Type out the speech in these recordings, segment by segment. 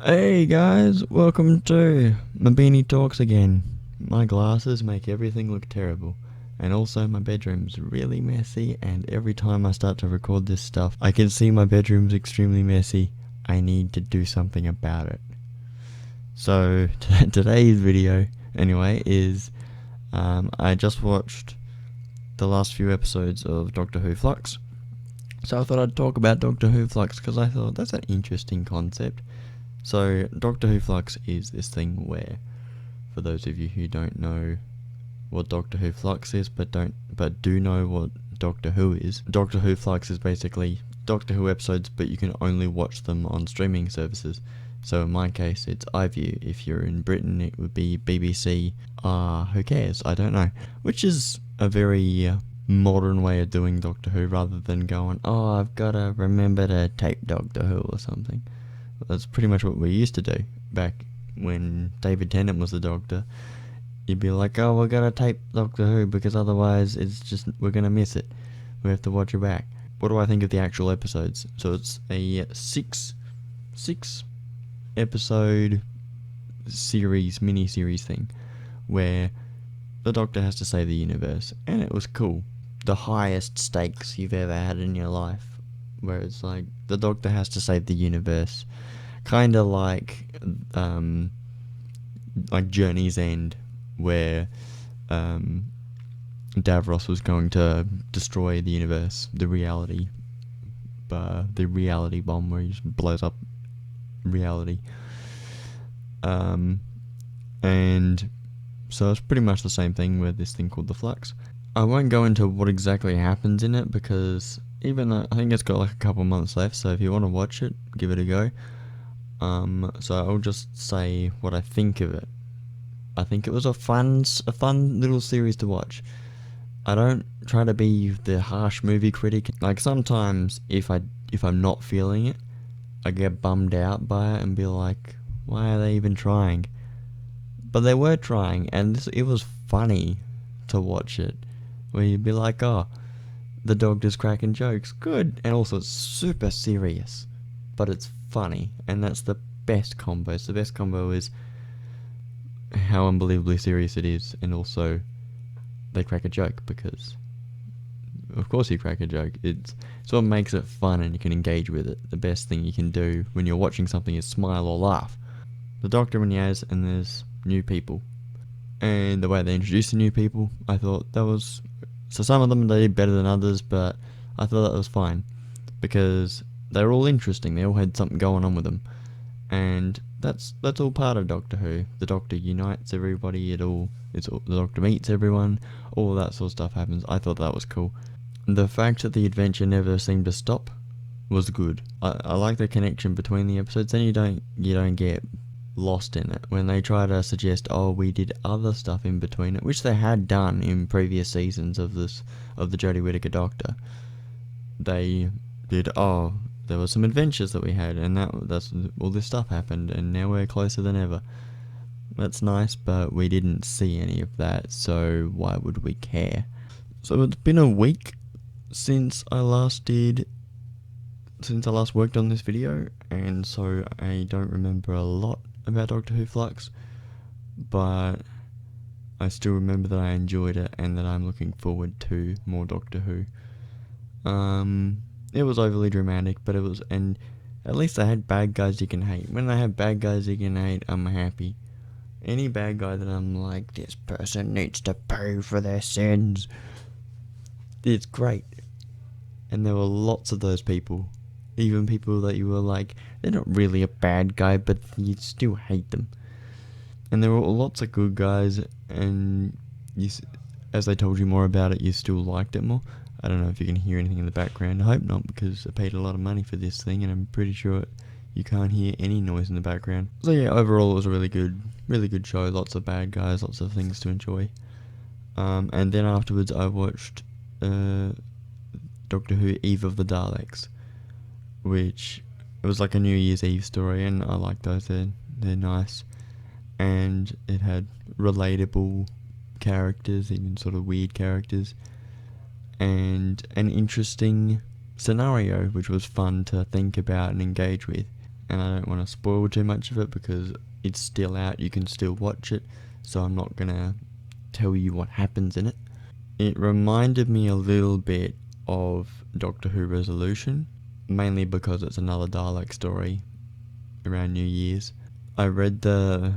Hey guys, welcome to Mabini Talks again. My glasses make everything look terrible, and also my bedroom's really messy, and every time I start to record this stuff, I can see my bedroom's extremely messy. I need to do something about it. So, today's video, anyway, is I just watched the last few episodes of Doctor Who Flux. So I thought I'd talk about Doctor Who Flux because I thought that's an interesting concept. So, Doctor Who Flux is this thing where, for those of you who don't know what Doctor Who Flux is, but do know what Doctor Who is, Doctor Who Flux is basically Doctor Who episodes, but you can only watch them on streaming services. So in my case, it's iView. If you're in Britain, it would be BBC. Who cares? I don't know. Which is a very modern way of doing Doctor Who, rather than going, oh, I've got to remember to tape Doctor Who or something. That's pretty much what we used to do back when David Tennant was the Doctor. You'd be like, oh, we're gonna tape Doctor Who because otherwise we're gonna miss it. We have to watch it back. What do I think of the actual episodes? So it's a six episode mini-series thing where the Doctor has to save the universe, and it was cool. The highest stakes you've ever had in your life, where it's like the Doctor has to save the universe. Kind of like Journey's End, where Davros was going to destroy the universe, the reality bomb where he just blows up reality. And so it's pretty much the same thing with this thing called the Flux. I won't go into what exactly happens in it because even though I think it's got like a couple months left, so if you want to watch it, give it a go. So I'll just say what I think of it. I think it was a fun little series to watch. I don't try to be the harsh movie critic. Like sometimes if I'm not feeling it, I get bummed out by it and be like, why are they even trying? But they were trying, and it was funny to watch it. Where you'd be like, oh, the Doctor's cracking jokes, good. And also it's super serious, but it's funny, and that's the best combo. So the best combo is how unbelievably serious it is, and also they crack a joke, because of course you crack a joke. It's what makes it fun and you can engage with it. The best thing you can do when you're watching something is smile or laugh. The Doctor and Yaz, and there's new people, and the way they introduce the new people, I thought that was, so some of them they did better than others, but I thought that was fine because they were all interesting. They all had something going on with them, and that's all part of Doctor Who. The Doctor unites everybody. The Doctor meets everyone. All that sort of stuff happens. I thought that was cool. The fact that the adventure never seemed to stop was good. I like the connection between the episodes. Then you don't get lost in it when they try to suggest, oh, we did other stuff in between it, which they had done in previous seasons of the Jodie Whittaker Doctor. They did, oh, there were some adventures that we had, and that's all this stuff happened, and now we're closer than ever. That's nice, but we didn't see any of that, so why would we care? So it's been a week since I last worked on this video, and so I don't remember a lot about Doctor Who Flux, but I still remember that I enjoyed it and that I'm looking forward to more Doctor Who. It was overly dramatic, but and at least they had bad guys you can hate. When they have bad guys you can hate, I'm happy. Any bad guy that I'm like, this person needs to pay for their sins, it's great. And there were lots of those people. Even people that you were like, they're not really a bad guy, but you still hate them. And there were lots of good guys, and as they told you more about it, you still liked it more. I don't know if you can hear anything in the background. I hope not, because I paid a lot of money for this thing, and I'm pretty sure you can't hear any noise in the background. So yeah, overall it was a really good show. Lots of bad guys, lots of things to enjoy. And then afterwards I watched Doctor Who Eve of the Daleks, which it was like a New Year's Eve story, and I like those. They're nice, and it had relatable characters, even sort of weird characters, and an interesting scenario which was fun to think about and engage with. and I don't want to spoil too much of it because it's still out, you can still watch it, so I'm not gonna tell you what happens in it. It reminded me a little bit of Doctor Who Resolution, mainly because it's another Dalek story around New Year's. I read the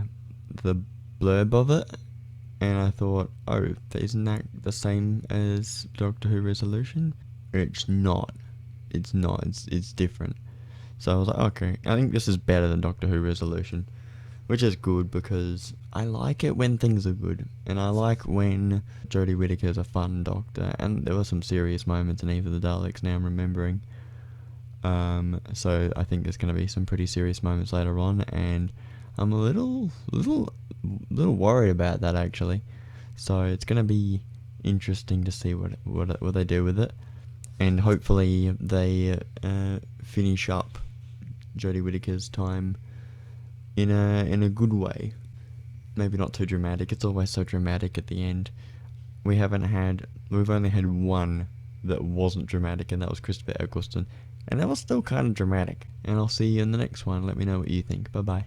blurb of it, and I thought, oh, isn't that the same as Doctor Who Resolution? It's not. It's not. It's different. So I was like, okay, I think this is better than Doctor Who Resolution, which is good because I like it when things are good, and I like when Jodie Whittaker's a fun doctor, and there were some serious moments in Eve of the Daleks, now I'm remembering. So I think there's going to be some pretty serious moments later on, and I'm a little worried about that actually. So it's going to be interesting to see what they do with it, and hopefully they finish up Jodie Whittaker's time in a good way. Maybe not too dramatic. It's always so dramatic at the end. We've only had one that wasn't dramatic, and that was Christopher Eccleston, and that was still kind of dramatic. And I'll see you in the next one. Let me know what you think. Bye bye.